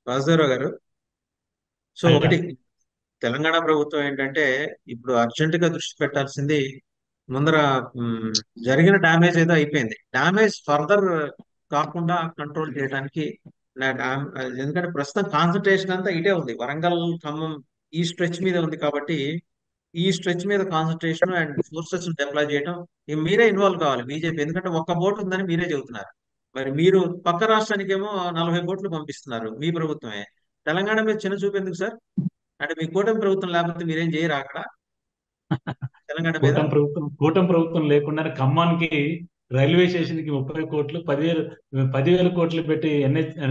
వాసుదేవరావు గారు. సో అయ్యా. ఒకటి, తెలంగాణ ప్రభుత్వం ఏంటంటే ఇప్పుడు అర్జెంట్ గా దృష్టి పెట్టాల్సింది ముందర మ్, జరిగిన డ్యామేజ్ ఏదో అయిపోయింది. డ్యామేజ్ ఫర్దర్ కాకుండా కంట్రోల్ చేయడానికి ఎందుకంటే ప్రస్తుతం కాన్సన్ట్రేషన్ అంతా ఇటే ఉంది, వరంగల్ ఖమ్మం ఈ స్ట్రెచ్ మీద ఉంది కాబట్టి ఈ స్ట్రెచ్ మీద కాన్సన్ట్రేషన్ అండ్ ఫోర్సెస్ డిప్లాయ్ చేయడం. మీరే ఇన్వాల్వ్ కావాలి బీజేపీ, ఎందుకంటే ఒక్క బోట్ ఉందని మీరే చెబుతున్నారు. మరి మీరు పక్క రాష్ట్రానికేమో 40 కోట్లు పంపిస్తున్నారు మీ ప్రభుత్వమే. తెలంగాణ మీద చిన్న చూపు ఎందుకు సార్? అంటే మీ కూటమి ప్రభుత్వం లేకపోతే మీరేం చేయరా అక్కడ తెలంగాణ మీద? కూటమి ప్రభుత్వం లేకుండానే ఖమ్మానికి రైల్వే స్టేషన్ కి 30 కోట్లు, 10,000 కోట్లు పెట్టి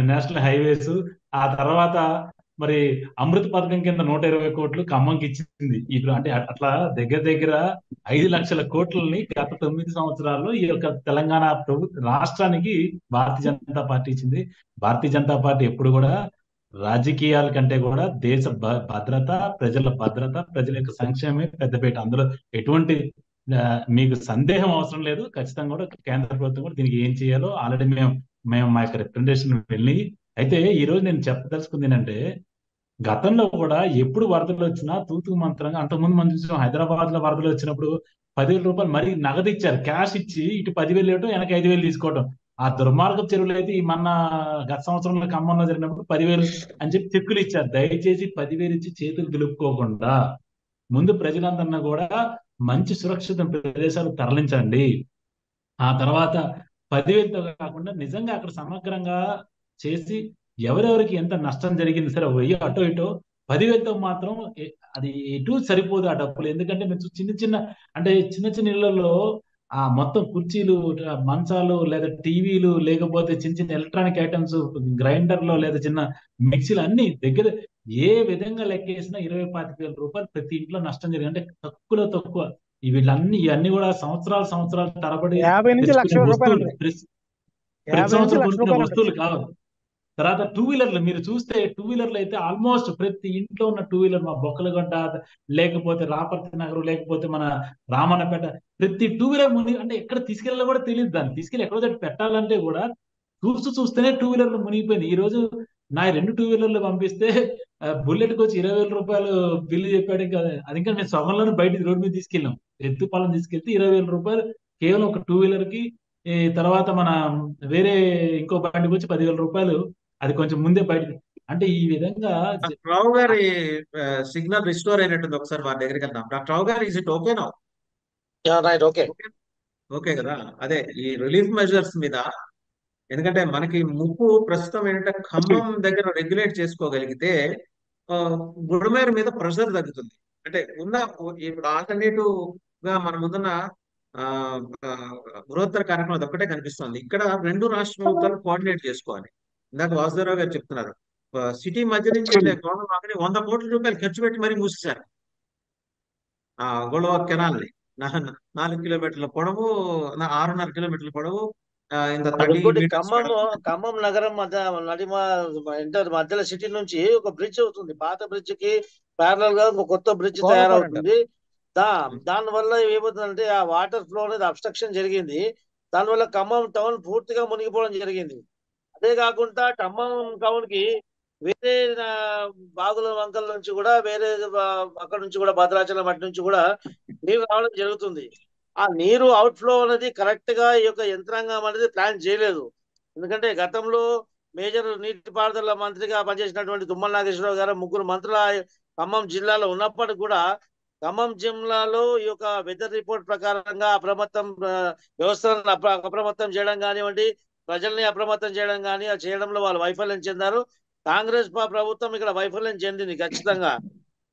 నేషనల్ హైవేస్. ఆ తర్వాత మరి అమృత్ పథకం కింద 120 కోట్లు ఖమ్మంకి ఇచ్చింది. ఇప్పుడు అంటే అట్లా దగ్గర దగ్గర 5 లక్షల కోట్లని గత 9 సంవత్సరాల్లో ఈ యొక్క తెలంగాణ రాష్ట్రానికి భారతీయ జనతా పార్టీ ఇచ్చింది. భారతీయ జనతా పార్టీ ఎప్పుడు కూడా రాజకీయాల కంటే కూడా దేశ భద్రత, ప్రజల భద్రత, ప్రజల యొక్క సంక్షేమమే పెద్దపీట. అందులో ఎటువంటి మీకు సందేహం అవసరం లేదు. ఖచ్చితంగా కూడా కేంద్ర ప్రభుత్వం కూడా దీనికి ఏం చేయాలో ఆల్రెడీ మేము మా యొక్క రిప్రజెంటేషన్ వెళ్ళి. అయితే ఈ రోజు నేను చెప్పదలుచుకుంది ఏంటంటే, గతంలో కూడా ఎప్పుడు వరదలు వచ్చినా తూతు మంత్రంగా, అంతకుముందు మనం చూసాం హైదరాబాద్ లో వరదలు వచ్చినప్పుడు 10,000 రూపాయలు మరీ నగదు ఇచ్చారు, క్యాష్ ఇచ్చి ఇటు 10,000 ఇవ్వటం, వెనక 5,000 తీసుకోవడం. ఆ దుర్మార్గపు చెరువులు అయితే ఈ మొన్న గత సంవత్సరంలో ఖమ్మంలో జరిగినప్పుడు 10,000 అని చెప్పి చెక్కులు ఇచ్చారు. దయచేసి 10,000 ఇచ్చి చేతులు దులుపుకోకుండా ముందు ప్రజలందరినీ కూడా మంచి సురక్షిత ప్రదేశాలు తరలించండి. ఆ తర్వాత 10,000తో కాకుండా నిజంగా అక్కడ సమగ్రంగా చేసి ఎవరెవరికి ఎంత నష్టం జరిగింది సరే, 1,000 అటో ఇటో, 10,000తో మాత్రం అది ఎటు సరిపోదు ఆ డబ్బులు. ఎందుకంటే మీరు చిన్న చిన్న, అంటే చిన్న చిన్న ఇళ్లలో ఆ మొత్తం కుర్చీలు, మంచాలు, లేదా టీవీలు, లేకపోతే చిన్న చిన్న ఎలక్ట్రానిక్ ఐటమ్స్, గ్రైండర్లు లేదా చిన్న మిక్సీలు అన్ని దగ్గర ఏ విధంగా లెక్కేసినా 20-25 వేల రూపాయలు ప్రతి ఇంట్లో నష్టం జరిగింది. అంటే తక్కువలో తక్కువ. ఇవన్నీ కూడా సంవత్సరాలు సంవత్సరాలు తరబడి 50 నుంచి 1,00,000 తెచ్చుకునే రూపాయలు వస్తువులు, ఉంటాయి. ప్రతి 50 నుంచి సంవత్సరం 1,00,000 కొనుక్కునే రూపాయలు ఉండొచ్చు. వస్తువులు కావు. తర్వాత టూ వీలర్లు మీరు చూస్తే, టూ వీలర్లు అయితే ఆల్మోస్ట్ ప్రతి ఇంట్లో ఉన్న టూ వీలర్, మా బొక్కలగడ్డ, లేకపోతే రాపర్తి నగర్, లేకపోతే మన రామన్నపేట, ప్రతి టూ వీలర్ ముని అంటే ఎక్కడ తీసుకెళ్ళాలో కూడా తెలియదు. దాన్ని తీసుకెళ్ళి ఎక్కడో చోట పెట్టాలంటే కూడా చూస్తేనే టూ వీలర్లు మునిగిపోయింది. ఈ రోజు నా 2 టూ వీలర్లు పంపిస్తే బుల్లెట్కి వచ్చి 20,000 రూపాయలు బిల్లు చెప్పాడు. ఇంకా అది ఇంకా మేము సగంలోనే బయటికి రోడ్డు మీద తీసుకెళ్ళాం. ఎత్తుపాలను తీసుకెళ్తే 20,000 రూపాయలు కేవలం ఒక టూ వీలర్ కి. ఈ తర్వాత మన వేరే ఇంకో బండికి వచ్చి 10,000 రూపాయలు, అది కొంచెం ముందే బయటికి. అంటే ఈ విధంగా డాక్టర్ రావు గారి సిగ్నల్ రిస్టోర్ అయినట్టుంది, ఒకసారి వారి దగ్గరికి వెళ్దాం. డాక్టర్ రావు గారు, is it okay now? Right, okay. Okay, okay కదా. అదే ఈ రిలీఫ్ మెజర్స్ మీద, ఎందుకంటే మనకి ముప్పు ప్రస్తుతం ఏంటంటే ఖమ్మం దగ్గర రెగ్యులేట్ చేసుకోగలిగితే ఆ, బుడమేరు మీద ప్రెషర్ తగ్గుతుంది. అంటే ఉన్న ఇప్పుడు ఆల్టర్నేటివ్ గా మన ముందున్న ఆ, ఆ, బృహత్తర కార్యక్రమం అది ఒక్కటే కనిపిస్తుంది. ఇక్కడ రెండు రాష్ట్ర ప్రభుత్వాలు కోఆర్డినేట్ చేసుకోవాలి. ఇందాక వాసుదేవరావు గారు చెప్తున్నారు, సిటీ మధ్య నుంచి వెళ్ళే గోదావరి 100 కోట్ల రూపాయలు ఖర్చు పెట్టి మరీ మూసేశారు ఆ గోదావరి కెనాల్ ని. 4 కిలోమీటర్ల పొడవు, 6.5 కిలోమీటర్ల పొడవు, ఇంత అది 30 ఇంకోటి, మీటర్స్ ఖమ్మం వెడల్పు. ఖమ్మం నగరం మధ్య నడిమ ఇంటర్ మధ్యలో సిటీ నుంచి ఒక బ్రిడ్జ్ అవుతుంది. పాత బ్రిడ్జ్ కి ప్యారలల్ గా ఒక కొత్త బ్రిడ్జ్ గోదావరి అంటారు. తయారవుతుంది. దాని వల్ల ఏమవుతుందంటే ఆ వాటర్ ఫ్లో అనేది అబ్స్ట్రక్షన్ జరిగింది. దానివల్ల ఖమ్మం టౌన్ పూర్తిగా మునిగిపోవడం జరిగింది. అదే కాకుండా ఖమ్మం టౌన్ కి వేరే ఆ, బాగుల వంకల నుంచి కూడా వేరే అక్కడ నుంచి కూడా భద్రాచలం అటు నుంచి కూడా నీరు రావడం జరుగుతుంది. ఆ నీరు అవుట్ ఫ్లో అనేది కరెక్ట్ గా ఈ యొక్క యంత్రాంగం అనేది ప్లాన్ చేయలేదు. ఎందుకంటే గతంలో మేజర్ నీటిపారుదల మంత్రిగా పనిచేసినటువంటి తుమ్మల నాగేశ్వరరావు గారు, ముగ్గురు మంత్రుల ఖమ్మం జిల్లాలో ఉన్నప్పటికీ కూడా ఖమ్మం జిల్లాలో ఈ యొక్క వెదర్ రిపోర్ట్ ప్రకారంగా అప్రమత్తం వ్యవస్థలను అప్రమత్తం చేయడం కానివ్వండి, ప్రజల్ని అప్రమత్తం చేయడం కానీ అది చేయడంలో వాళ్ళు వైఫల్యం చెందారు. కాంగ్రెస్ ప్రభుత్వం ఇక్కడ వైఫల్యం చెందింది ఖచ్చితంగా.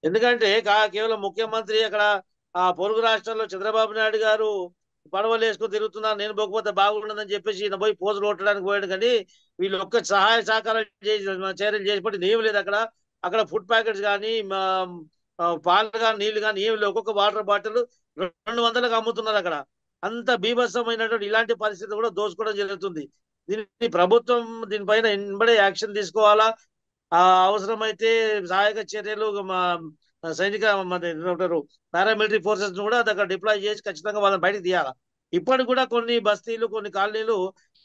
ఎందుకంటే కేవలం ముఖ్యమంత్రి అక్కడ ఆ పొరుగు రాష్ట్రంలో చంద్రబాబు నాయుడు గారు పడవలు వేసుకుని తిరుగుతున్నారు, నేను పోకపోతే బాగుండదని చెప్పేసి ఈయన పోయి పోజులు కొట్టడానికి పోయాడు. కానీ వీళ్ళు ఒక్క సహాయ సహకారం చేసి చర్యలు చేసి ఏం లేదు అక్కడ. అక్కడ ఫుడ్ ప్యాకెట్స్ కానీ పాలు కానీ నీళ్లు కానీ ఏమి లేవు. ఒక్కొక్క వాటర్ బాటిల్ 200లకు అమ్ముతున్నారు అక్కడ. అంత బీభత్సమైనటువంటి ఇలాంటి పరిస్థితి కూడా దోసుకోవడం జరుగుతుంది. దీన్ని ప్రభుత్వం దీనిపైన వెంబడే యాక్షన్ తీసుకోవాలా. ఆ అవసరమైతే సహాయక చర్యలు సైనిక పారామిలిటరీ ఫోర్సెస్ కూడా అక్కడ డిప్లాయ్ చేసి ఖచ్చితంగా వాళ్ళని బయటకు తీయాలి. ఇప్పటికి కూడా కొన్ని బస్తీలు, కొన్ని కాలనీలు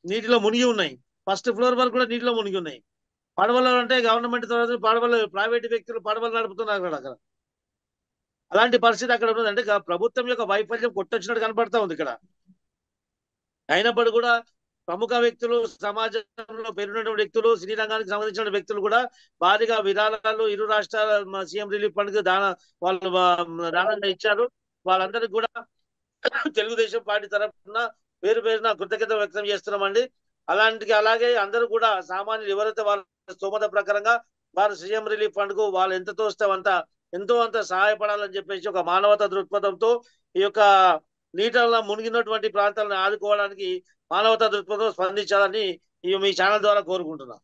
నీటిలో మునిగి ఉన్నాయి. ఫస్ట్ ఫ్లోర్ వరకు కూడా నీటిలో మునిగి ఉన్నాయి. పడవలు అంటే గవర్నమెంట్ తర్వాత పడవలు ప్రైవేట్ వ్యక్తులు పడవలు నడుపుతున్నారు అక్కడ. అలాంటి పరిస్థితి అక్కడ ఉంది. అంటే ప్రభుత్వం యొక్క వైఫల్యం కొట్టొచ్చినట్టు కనపడతా ఉంది ఇక్కడ. అయినప్పటికీ కూడా ప్రముఖ వ్యక్తులు, సమాజంలో పెరిగినటువంటి వ్యక్తులు, సినీ రంగానికి సంబంధించిన వ్యక్తులు కూడా భారీగా విరాళాలు ఇరు రాష్ట్రాల సీఎం రిలీఫ్ ఫండ్ కి వాళ్ళు దానంగా ఇచ్చారు. వాళ్ళందరికీ కూడా తెలుగుదేశం పార్టీ తరఫున పేరు పేరున కృతజ్ఞత వ్యక్తం చేస్తున్నామండి. అలాగే అందరూ కూడా సామాన్యులు ఎవరైతే వాళ్ళ స్తోమత ప్రకారంగా వారు సీఎం రిలీఫ్ ఫండ్ కు వాళ్ళు ఎంత తోస్తే ఎంతో అంత సహాయపడాలని చెప్పేసి ఒక మానవతా దృక్పథంతో ఈ యొక్క నీటిలో మునిగినటువంటి ప్రాంతాలను ఆదుకోవడానికి మానవతా దృక్పథం స్పందించాలని మీ ఛానల్ ద్వారా కోరుకుంటున్నాను.